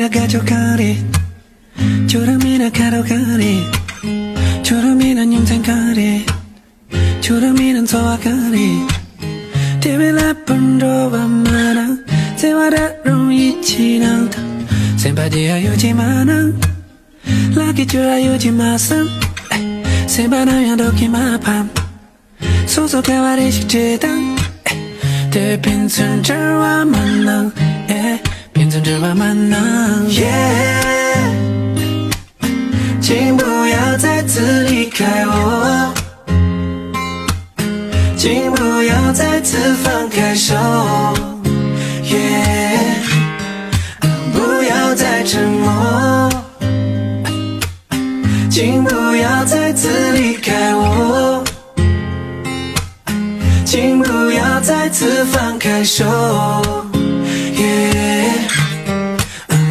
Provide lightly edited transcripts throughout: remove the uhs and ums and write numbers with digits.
조람이나 가져가리 조람이나 가져가리 조람이는 영생가리 조람이는 소화가리 TV 나쁜도와 많아 세와라로 잊지 않다 생바지야 요지 많아 라기 줄아 요지 마삼 생바나야 도끼 마밤 소소대화리 식재당 대빈선 저와 만나 빈선 저와 만나请不要再次离开我请不要再次放开手不要再沉默请不要再次离开我请不要再次放开手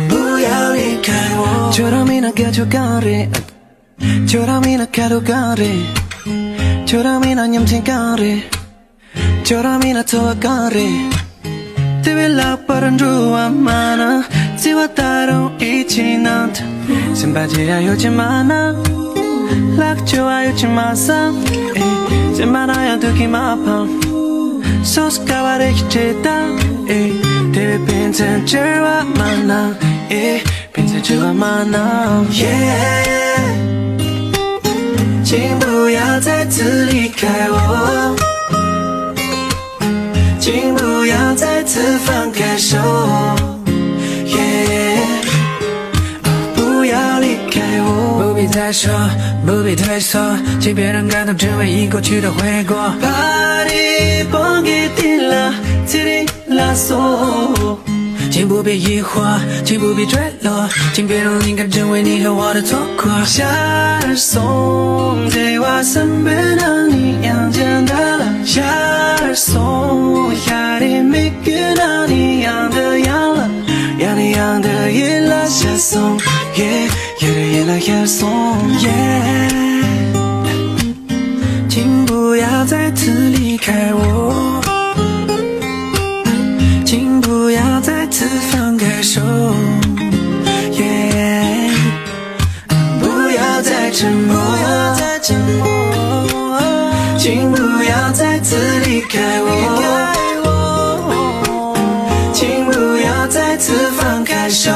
不要离开我조람이나 가져가리 조람이나 가져가리 조람이나 냠탱가리 조람이나 토가리 TV 주와 많아 지와 따로 잊진 않다 신바지야 요즘 많아 락 좋아 요즘 마사 신바나야 두기 마밤 소스가와리 기체다 TV 빈센 저와 만나 빈센 저와 만나 请不要再次离开我请不要再次放开手不要离开我不必再说不必退缩请别人感动只为已过去的悔过把你放给你了请你拉锁请不必疑惑请不必坠落请别让应该成为你和我的错过夏日送在我身边的你样简单了夏日送夏天没遇到你样的样了样的样的夜了夏送夜的夜了夜送请不要再次离开我请不要再次放开手不要再沉默请不要再次离开我请不要再次放开手